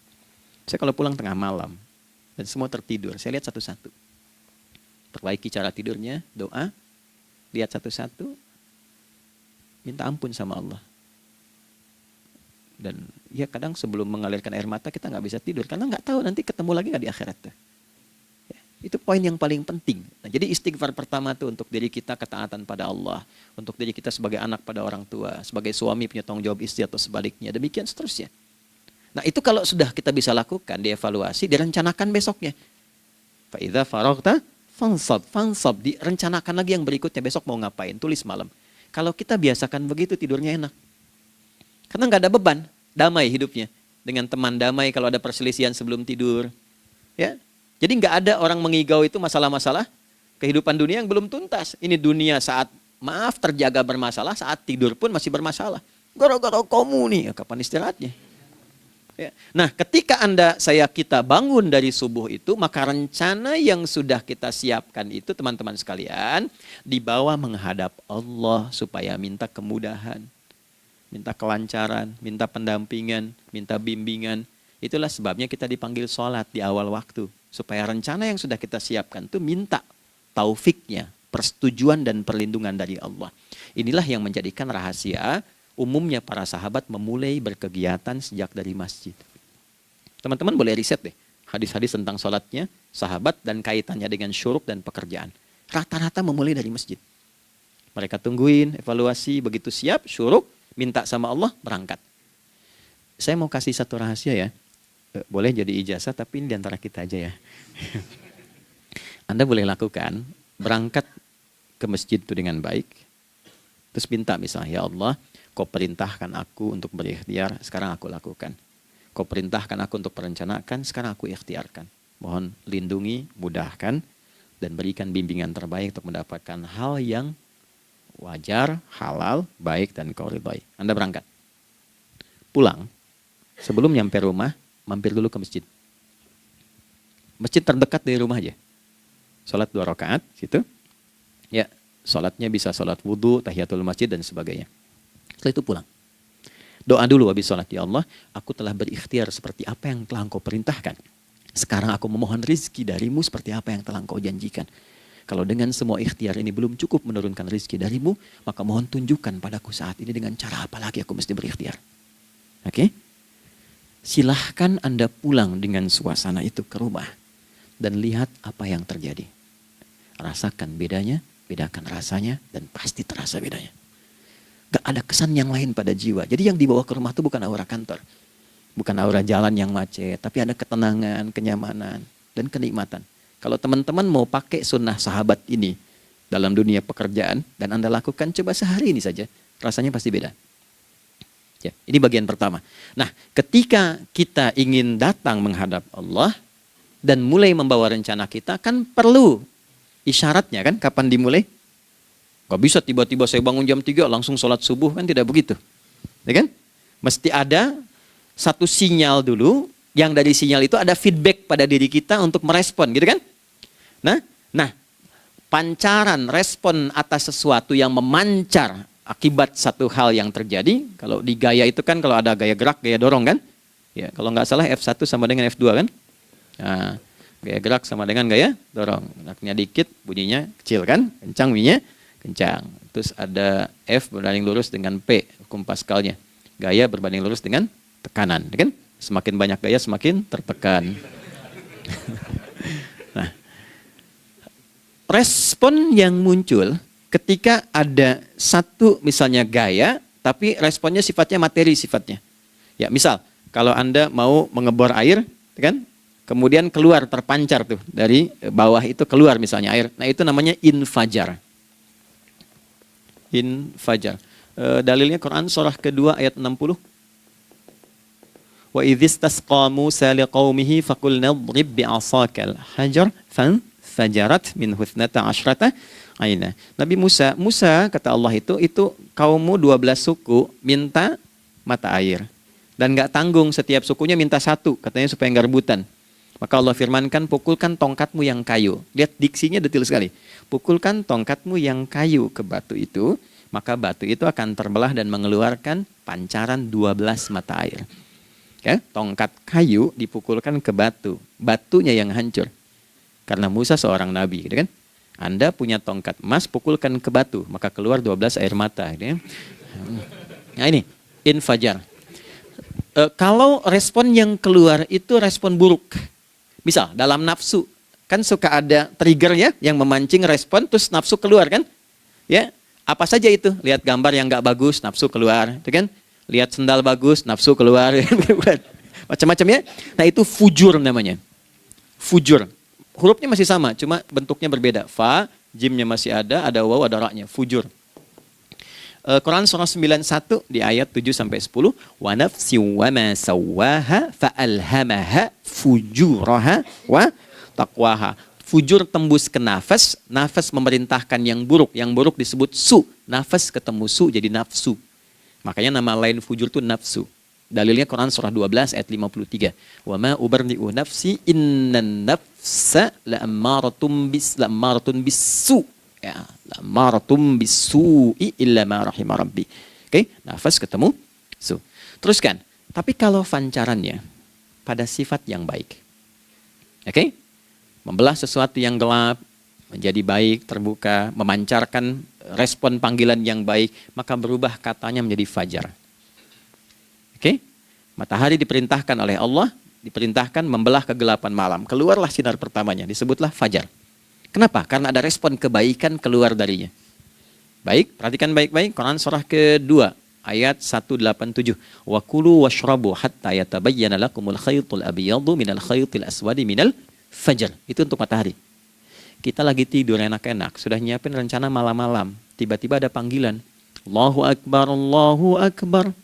Saya kalau pulang tengah malam dan semua tertidur, saya lihat satu-satu. Perbaiki cara tidurnya, doa, lihat satu-satu, minta ampun sama Allah. Dan ya kadang sebelum mengalirkan air mata kita nggak bisa tidur karena nggak tahu nanti ketemu lagi nggak di akhirat. Itu poin yang paling penting. Nah, jadi istighfar pertama itu untuk diri kita ketaatan pada Allah. Untuk diri kita sebagai anak pada orang tua. Sebagai suami punya tanggung jawab istri atau sebaliknya. Demikian seterusnya. Nah itu kalau sudah kita bisa lakukan, dievaluasi, direncanakan besoknya. Fa'idha faraghta fansab. Direncanakan lagi yang berikutnya. Besok mau ngapain, tulis malam. Kalau kita biasakan begitu tidurnya enak. Karena nggak ada beban, damai hidupnya. Dengan teman damai kalau ada perselisihan sebelum tidur. Ya. Jadi nggak ada orang mengigau itu masalah-masalah kehidupan dunia yang belum tuntas. Ini dunia saat terjaga bermasalah, saat tidur pun masih bermasalah. Gara-gara kamu nih, ya, kapan istirahatnya? Ya. Nah, ketika kita bangun dari subuh itu, maka rencana yang sudah kita siapkan itu, teman-teman sekalian, dibawa menghadap Allah supaya minta kemudahan, minta kelancaran, minta pendampingan, minta bimbingan. Itulah sebabnya kita dipanggil sholat di awal waktu. Supaya rencana yang sudah kita siapkan itu minta taufiknya, persetujuan dan perlindungan dari Allah. Inilah yang menjadikan rahasia umumnya para sahabat memulai berkegiatan sejak dari masjid. Teman-teman boleh riset deh, hadis-hadis tentang sholatnya, sahabat dan kaitannya dengan syuruk dan pekerjaan. Rata-rata memulai dari masjid. Mereka tungguin, evaluasi, begitu siap, syuruk, minta sama Allah, berangkat. Saya mau kasih satu rahasia ya. Boleh jadi ijazah tapi ini diantara kita aja ya. Anda boleh lakukan, berangkat ke masjid itu dengan baik. Terus minta misalnya, ya Allah, kau perintahkan aku untuk berikhtiar, sekarang aku lakukan. Kau perintahkan aku untuk merencanakan, sekarang aku ikhtiarkan. Mohon lindungi, mudahkan, dan berikan bimbingan terbaik untuk mendapatkan hal yang wajar, halal, baik, dan kau ridhai. Anda berangkat. Pulang, sebelum nyampe rumah, mampir dulu ke masjid. Masjid terdekat dari rumah aja. Sholat 2 rakaat, situ. Ya, sholatnya bisa sholat wudhu, tahiyatul masjid, dan sebagainya. Setelah itu pulang. Doa dulu habis sholat. Ya Allah, aku telah berikhtiar seperti apa yang telah Engkau perintahkan. Sekarang aku memohon rizki darimu seperti apa yang telah Engkau janjikan. Kalau dengan semua ikhtiar ini belum cukup menurunkan rizki darimu, maka mohon tunjukkan padaku saat ini dengan cara apa lagi aku mesti berikhtiar. Oke? Silahkan Anda pulang dengan suasana itu ke rumah. Dan lihat apa yang terjadi. Rasakan bedanya, bedakan rasanya, dan pasti terasa bedanya. Gak ada kesan yang lain pada jiwa. Jadi yang dibawa ke rumah itu bukan aura kantor. Bukan aura jalan yang macet. Tapi ada ketenangan, kenyamanan, dan kenikmatan. Kalau teman-teman mau pakai sunnah sahabat ini dalam dunia pekerjaan, dan Anda lakukan coba sehari ini saja, rasanya pasti beda. Ya, ini bagian pertama. Nah, ketika kita ingin datang menghadap Allah, dan mulai membawa rencana kita, kan perlu isyaratnya kan, kapan dimulai? Gak bisa tiba-tiba saya bangun jam 3 langsung sholat subuh, kan tidak begitu. Ya kan? Mesti ada satu sinyal dulu, yang dari sinyal itu ada feedback pada diri kita untuk merespon, gitu kan? Nah, pancaran respon atas sesuatu yang memancar akibat satu hal yang terjadi, kalau di gaya itu kan kalau ada gaya gerak, gaya dorong kan? Ya, kalau nggak salah F1 sama dengan F2 kan? Nah, gaya gerak sama dengan gaya dorong. Geraknya dikit, bunyinya kecil kan? Kencang bunyinya, kencang. Terus ada F berbanding lurus dengan P, hukum Pascalnya. Gaya berbanding lurus dengan tekanan, kan? Semakin banyak gaya, semakin tertekan. Nah, respon yang muncul ketika ada satu misalnya gaya, tapi responnya sifatnya materi sifatnya. Ya, misal kalau Anda mau mengebor air, kan? Kemudian keluar terpancar tuh dari bawah itu keluar misalnya air. Nah, itu namanya infajar. Infajar. Dalilnya Quran surah kedua ayat 60. Wa idzistasqa Musa liqaumihi faqulna idrib bi'asakal hajar fanfajarat min husnata asyrata aina. Nabi Musa kata Allah itu kaummu 12 suku minta mata air. Dan nggak tanggung, setiap sukunya minta satu, katanya supaya nggak rebutan. Maka Allah firmankan, pukulkan tongkatmu yang kayu. Lihat diksinya detil sekali. Pukulkan tongkatmu yang kayu ke batu itu, maka batu itu akan terbelah dan mengeluarkan pancaran 12 mata air. Ya, tongkat kayu dipukulkan ke batu, batunya yang hancur. Karena Musa seorang nabi, gitu kan? Anda punya tongkat emas, pukulkan ke batu, maka keluar 12 air mata. Gitu ya. Nah ini, infajar. Kalau respon yang keluar itu respon buruk. Misal dalam nafsu, kan suka ada trigger ya yang memancing respon, terus nafsu keluar kan? Ya, apa saja itu? Lihat gambar yang nggak bagus, nafsu keluar, itu kan? Lihat sendal bagus, nafsu keluar, macam-macam ya. Nah itu fujur namanya, fujur. Hurufnya masih sama, cuma bentuknya berbeda. Fa, jimnya masih ada waw, ada ra-nya, fujur. Quran surah 91 di ayat 7-10. Wa nafsi wa ma sawwaha fa'alhamaha fujuraha wa taqwaha. Fujur tembus ke nafas, nafas memerintahkan yang buruk disebut su. Nafas ketemu su jadi nafsu. Makanya nama lain fujur itu nafsu. Dalilnya Quran surah 12 ayat 53. Wa ma ubarri'u nafsi innan nafsa la'ammaratun bisu. Ya, la'ammaratun bisu'i illa ma rahima rabbi. Oke, nafas ketemu su. Teruskan. Tapi kalau pancarannya pada sifat yang baik. Oke? Membelah sesuatu yang gelap menjadi baik, terbuka, memancarkan respon panggilan yang baik, maka berubah katanya menjadi fajar. Oke? Matahari diperintahkan oleh Allah, diperintahkan membelah kegelapan malam. Keluarlah sinar pertamanya, disebutlah fajar. Kenapa? Karena ada respon kebaikan keluar darinya. Baik, perhatikan baik-baik Quran surah kedua ayat 187. Wa kulu washrabu hatta yatabayyana lakumul khaytul abyadu minal khaytil aswadi minal fajar. Itu untuk matahari. Kita lagi tidur enak-enak, sudah nyiapin rencana malam-malam. Tiba-tiba ada panggilan. Allahu Akbar, Allahu Akbar.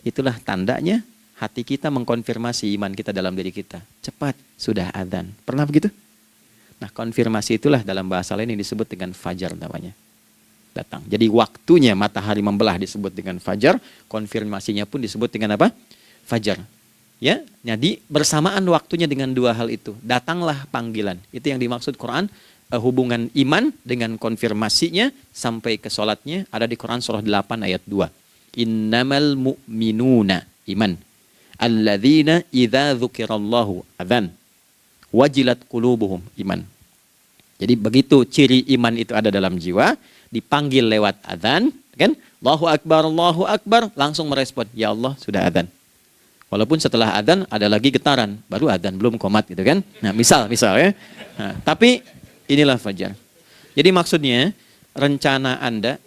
Itulah tandanya hati kita mengkonfirmasi iman kita dalam diri kita. Cepat, sudah adzan. Pernah begitu? Nah, konfirmasi itulah dalam bahasa lain yang disebut dengan fajar namanya. Datang. Jadi waktunya matahari membelah disebut dengan fajar, konfirmasinya pun disebut dengan apa? Fajar. Ya, jadi bersamaan waktunya dengan dua hal itu. Datanglah panggilan. Itu yang dimaksud Quran, hubungan iman dengan konfirmasinya sampai ke sholatnya ada di Quran surah 8 ayat 2. Innamal mu'minuna, iman. Alladzina idza dzukirallahu adzan wajilat qulubuhum, iman. Jadi begitu ciri iman itu ada dalam jiwa, dipanggil lewat adzan, kan? Allahu akbar, langsung merespon, ya Allah sudah adzan. Walaupun setelah adzan ada lagi getaran, baru adzan belum qomat gitu kan. Nah, misal ya. Nah, tapi inilah fajar. Jadi maksudnya rencana Anda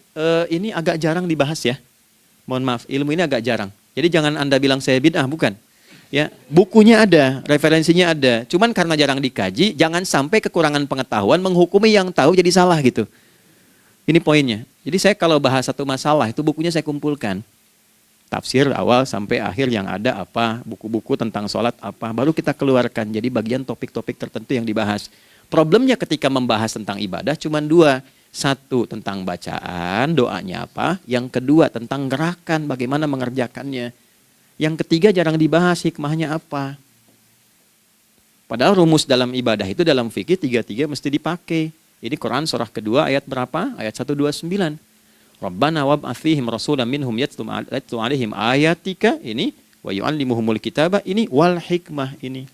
ini agak jarang dibahas ya. Mohon maaf, ilmu ini agak jarang. Jadi jangan Anda bilang saya bid'ah, bukan. Ya, bukunya ada, referensinya ada. Cuman karena jarang dikaji, jangan sampai kekurangan pengetahuan menghukumi yang tahu jadi salah gitu. Ini poinnya. Jadi saya kalau bahas satu masalah, itu bukunya saya kumpulkan. Tafsir awal sampai akhir yang ada apa, buku-buku tentang sholat apa, baru kita keluarkan. Jadi bagian topik-topik tertentu yang dibahas. Problemnya ketika membahas tentang ibadah cuma dua. Satu tentang bacaan, doanya apa. Yang kedua tentang gerakan, bagaimana mengerjakannya. Yang ketiga jarang dibahas, hikmahnya apa. Padahal rumus dalam ibadah itu dalam fikih tiga-tiga mesti dipakai. Ini Quran surah kedua ayat berapa? Ayat 129. Rabbana wab'ats fihim rasulan minhum yatlu 'alaihim ayatika, ini wa yu'allimuhumul kitaba, ini wal hikmah, ini.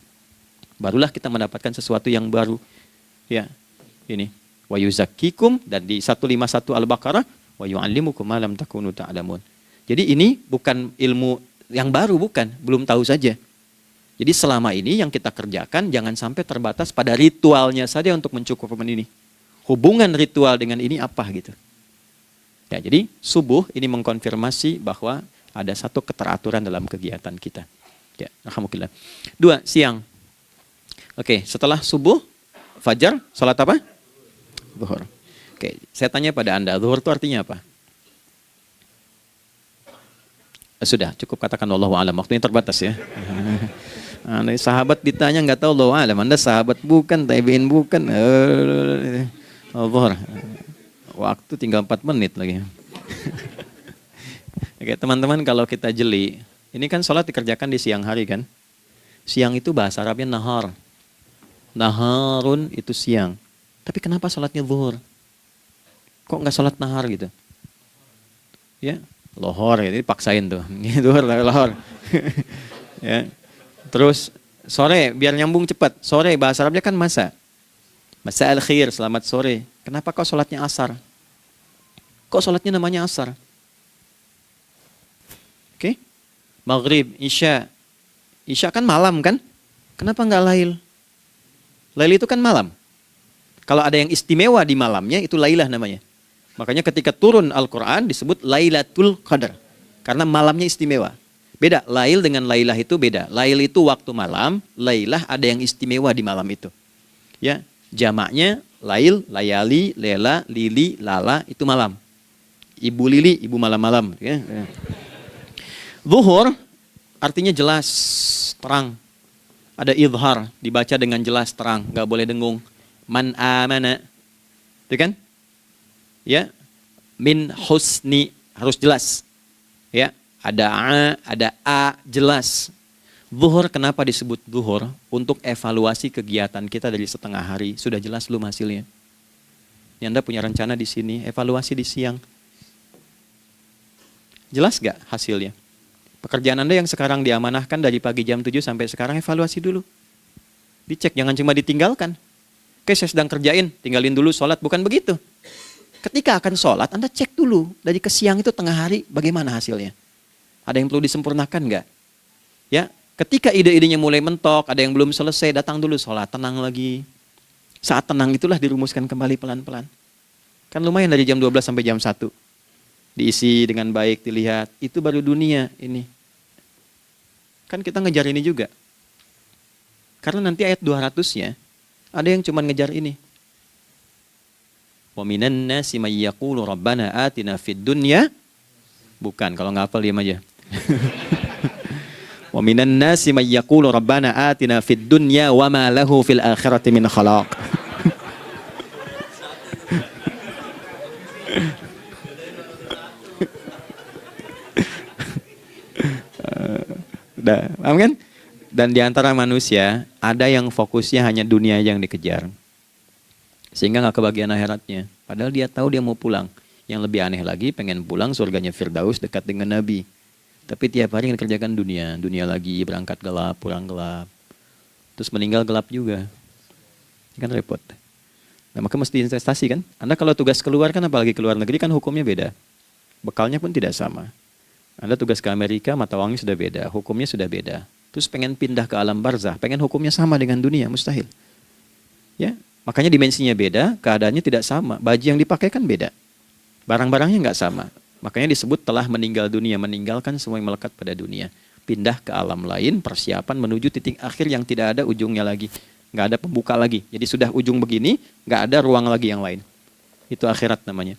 Barulah kita mendapatkan sesuatu yang baru. Ya. Ini wa yuzakkikum, dan di 151 Al-Baqarah wa yu'allimukum ma lam takunu ta'lamun. Jadi ini bukan ilmu yang baru, bukan, belum tahu saja. Jadi selama ini yang kita kerjakan jangan sampai terbatas pada ritualnya saja untuk mencukupkan ini. Hubungan ritual dengan ini apa gitu. Ya, jadi subuh ini mengkonfirmasi bahwa ada satu keteraturan dalam kegiatan kita. Ya, alhamdulillah. 2, siang. Oke, setelah subuh, fajar, salat apa? Zuhur. Oke, saya tanya pada Anda, zuhur itu artinya apa? Sudah, cukup katakan Allahu a'lam. Waktunya terbatas ya. Anda sahabat ditanya nggak tahu Allahu a'lam. Anda sahabat bukan, tabi'in bukan. Zuhur. Waktu tinggal 4 menit lagi. Oke, teman-teman, kalau kita jeli, ini kan sholat dikerjakan di siang hari kan? Siang itu bahasa Arabnya nahar. Naharun itu siang. Tapi kenapa sholatnya zuhur? Kok nggak sholat nahar gitu? Ya, lohor, ya, ini paksain tuh. Zuhur, lohor. Ya. Terus sore, biar nyambung cepat. Sore, bahasa Arabnya kan masa. Masa al-khir, selamat sore. Kenapa kok sholatnya asar? Kok sholatnya namanya asar? Oke. Maghrib, isya. Isya kan malam kan? Kenapa nggak lail? Lail itu kan malam. Kalau ada yang istimewa di malamnya, itu lailah namanya. Makanya ketika turun Al-Quran disebut Lailatul Qadar. Karena malamnya istimewa. Beda, lail dengan lailah itu beda. Lail itu waktu malam, lailah ada yang istimewa di malam itu. Ya, jamaknya lail, layali, lela, lili, lala, itu malam. Ibu lili, ibu malam-malam. Ya. Zuhur artinya jelas, terang. Ada idhar, dibaca dengan jelas, terang, nggak boleh dengung. Man amana, itu kan? Ya, min husni, harus jelas. Ya, ada a, jelas. Zuhur kenapa disebut zuhur? Untuk evaluasi kegiatan kita dari setengah hari. Sudah jelas belum hasilnya? Ini Anda punya rencana di sini, evaluasi di siang. Jelas gak hasilnya? Pekerjaan Anda yang sekarang diamanahkan dari pagi jam 7 sampai sekarang, evaluasi dulu. Dicek, jangan cuma ditinggalkan. Oke, saya sedang kerjain, tinggalin dulu sholat. Bukan begitu. Ketika akan sholat, Anda cek dulu. Dari ke siang itu tengah hari, bagaimana hasilnya? Ada yang perlu disempurnakan nggak? Ya, ketika ide-idenya mulai mentok, ada yang belum selesai, datang dulu sholat, tenang lagi. Saat tenang itulah dirumuskan kembali pelan-pelan. Kan lumayan dari jam 12 sampai jam 1. Diisi dengan baik, dilihat. Itu baru dunia ini. Kan kita ngejar ini juga. Karena nanti ayat 200-nya, ada yang cuma ngejar ini. Wa minan nasi may yaqulu rabbana atina fid dunya. Bukan, kalau nggak hafal diam aja. Wa minan nasi may yaqulu rabbana atina fid dunya wa ma lahu fil akhirati min khalaq. Paham kan? Dan di antara manusia ada yang fokusnya hanya dunia yang dikejar, sehingga nggak kebagian akhiratnya. Padahal dia tahu dia mau pulang. Yang lebih aneh lagi, pengen pulang surganya Firdaus dekat dengan Nabi. Tapi tiap hari kerjakan dunia, dunia lagi, berangkat gelap, pulang gelap, terus meninggal gelap juga. Kan repot. Nah, maka mesti investasi kan. Anda kalau tugas keluar kan, apalagi keluar negeri kan hukumnya beda. Bekalnya pun tidak sama. Anda tugas ke Amerika, mata uangnya sudah beda, hukumnya sudah beda. Terus pengen pindah ke alam barzah, pengen hukumnya sama dengan dunia, mustahil. Ya, makanya dimensinya beda, keadaannya tidak sama. Baju yang dipakai kan beda. Barang-barangnya nggak sama. Makanya disebut telah meninggal dunia, meninggalkan semua yang melekat pada dunia. Pindah ke alam lain, persiapan menuju titik akhir yang tidak ada ujungnya lagi. Nggak ada pembuka lagi. Jadi sudah ujung begini, nggak ada ruang lagi yang lain. Itu akhirat namanya.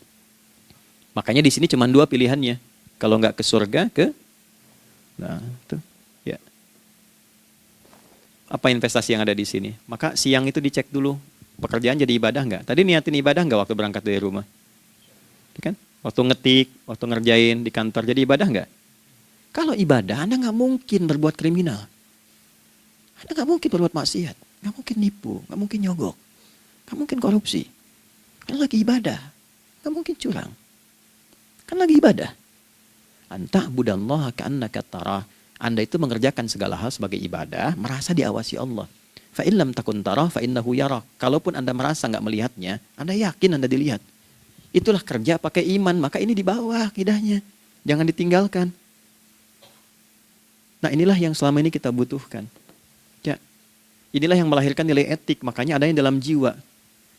Makanya di sini cuma dua pilihannya. Kalau nggak ke surga, nah itu. Ya. Apa investasi yang ada di sini? Maka siang itu dicek dulu. Pekerjaan jadi ibadah nggak? Tadi niatin ibadah nggak waktu berangkat dari rumah? Kan? Waktu ngetik, waktu ngerjain di kantor, jadi ibadah nggak? Kalau ibadah, Anda nggak mungkin berbuat kriminal. Anda nggak mungkin berbuat maksiat. Nggak mungkin nipu, nggak mungkin nyogok. Nggak mungkin korupsi. Kan lagi ibadah. Nggak mungkin curang. Kan lagi ibadah. Anta budallaha ka'annaka tarah. Anda itu mengerjakan segala hal sebagai ibadah, merasa diawasi Allah. Fa in lam takun tarah fa innahu yarak. Kalaupun Anda merasa nggak melihatnya, Anda yakin Anda dilihat. Itulah kerja pakai iman, maka ini di bawah akidahnya. Jangan ditinggalkan. Nah, inilah yang selama ini kita butuhkan. Ya. Inilah yang melahirkan nilai etik, makanya ada yang dalam jiwa.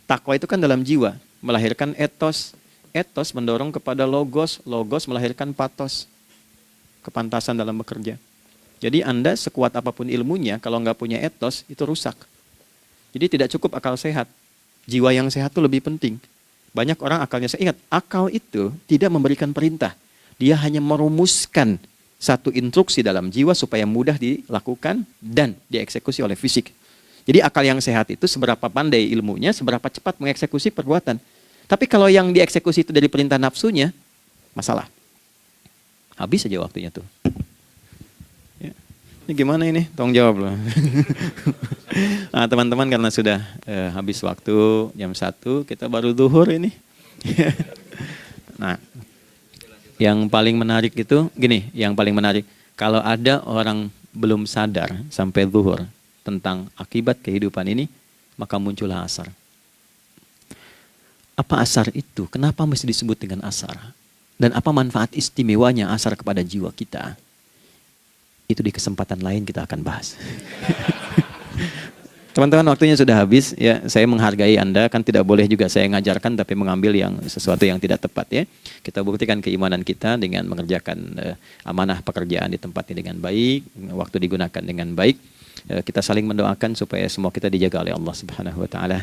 Takwa itu kan dalam jiwa, melahirkan etos. Etos mendorong kepada logos, logos melahirkan patos. Kepantasan dalam bekerja. Jadi Anda sekuat apapun ilmunya, kalau nggak punya etos, itu rusak. Jadi tidak cukup akal sehat. Jiwa yang sehat itu lebih penting. Banyak orang akalnya sehat. Ingat, akal itu tidak memberikan perintah. Dia hanya merumuskan satu instruksi dalam jiwa supaya mudah dilakukan dan dieksekusi oleh fisik. Jadi akal yang sehat itu seberapa pandai ilmunya, seberapa cepat mengeksekusi perbuatan. Tapi kalau yang dieksekusi itu dari perintah nafsunya, masalah. Habis saja waktunya tuh. Ya. Ini gimana ini? Tolong jawab loh. Nah, teman-teman karena sudah habis waktu jam 1, kita baru zuhur ini. Nah, yang paling menarik itu gini, yang paling menarik kalau ada orang belum sadar sampai zuhur tentang akibat kehidupan ini, maka muncullah asar. Apa asar itu? Kenapa mesti disebut dengan asar? Dan apa manfaat istimewanya asar kepada jiwa kita? Itu di kesempatan lain kita akan bahas. Teman-teman, waktunya sudah habis. Ya, saya menghargai Anda, kan tidak boleh juga saya ngajarkan tapi mengambil yang sesuatu yang tidak tepat ya. Kita buktikan keimanan kita dengan mengerjakan amanah pekerjaan di tempatnya dengan baik, waktu digunakan dengan baik. Kita saling mendoakan supaya semua kita dijaga oleh Allah Subhanahu wa taala.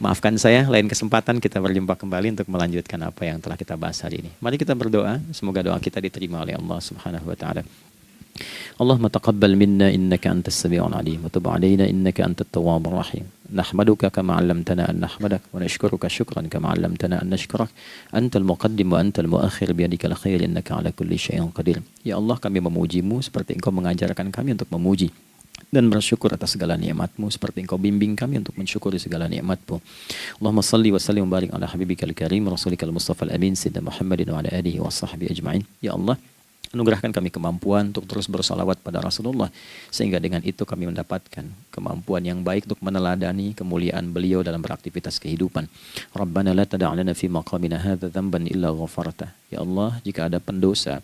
Maafkan saya, lain kesempatan kita berjumpa kembali untuk melanjutkan apa yang telah kita bahas hari ini. Mari kita berdoa, semoga doa kita diterima oleh Allah Subhanahu wa taala. Allahumma taqabbal minna innaka antas sami'ul alim wa tub 'alaina innaka antat tawwabur rahim. Nahmaduka kama 'allamtana an nahmadak wa nashkuruka syukran kama 'allamtana an nashkurak. Antal muqaddim wa antal muakhir bi yadikal khair innaka 'ala kulli syai'in qadir. Ya Allah, kami memujimu seperti Engkau mengajarkan kami untuk memuji dan bersyukur atas segala nikmat-Mu seperti Engkau bimbing kami untuk mensyukuri segala nikmat-Mu. Allahumma salli wa sallim wa barik ala habibikal karim rasulikal mustafa al-amin sayyidina Muhammadin wa ala alihi wa sahbihi ajma'in. Ya Allah, anugerahkan kami kemampuan untuk terus bersalawat pada Rasulullah, sehingga dengan itu kami mendapatkan kemampuan yang baik untuk meneladani kemuliaan beliau dalam beraktivitas kehidupan. Rabbana la tada' lana fi maqamina hadza dhanban illa ghafarta. Ya Allah, jika ada pendosa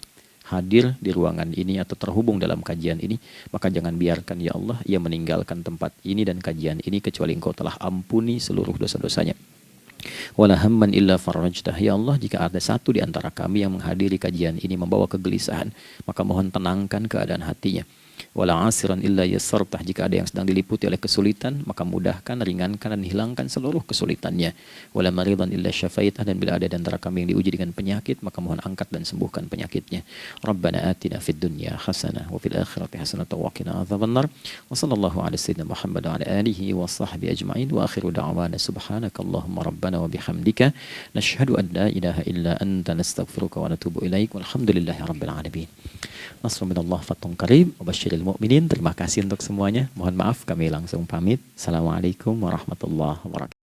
hadir di ruangan ini atau terhubung dalam kajian ini, maka jangan biarkan ya Allah ia meninggalkan tempat ini dan kajian ini kecuali Engkau telah ampuni seluruh dosa-dosanya. Wala hamman illa farajtah. Ya Allah, jika ada satu di antara kami yang menghadiri kajian ini membawa kegelisahan, maka mohon tenangkan keadaan hatinya. Wala 'asiran illa yassartah. Jika ada yang sedang diliputi oleh kesulitan, maka mudahkan, ringankan dan hilangkan seluruh kesulitannya. Wala maridan illa syafaitah. Dan bila ada di antara kami yang diuji dengan penyakit, maka mohon angkat dan sembuhkan penyakitnya. Rabbana atina fid dunya hasanah wa fil akhirati hasanah wa qina adzabannar. Wa sallallahu ala sayyidina Muhammad wa ala alihi wa sahbihi ajma'in. Wa akhiru da'wana subhanakallahumma rabbana wa bihamdika nashhadu an la ilaha illa anta nastaghfiruka wa natubu ilaik. Walhamdulillahi rabbil alamin. Nasrun minallah fathun qarib wa basyiril mu'minin. Terima kasih untuk semuanya. Mohon maaf kami langsung pamit. Assalamualaikum warahmatullahi wabarakatuh.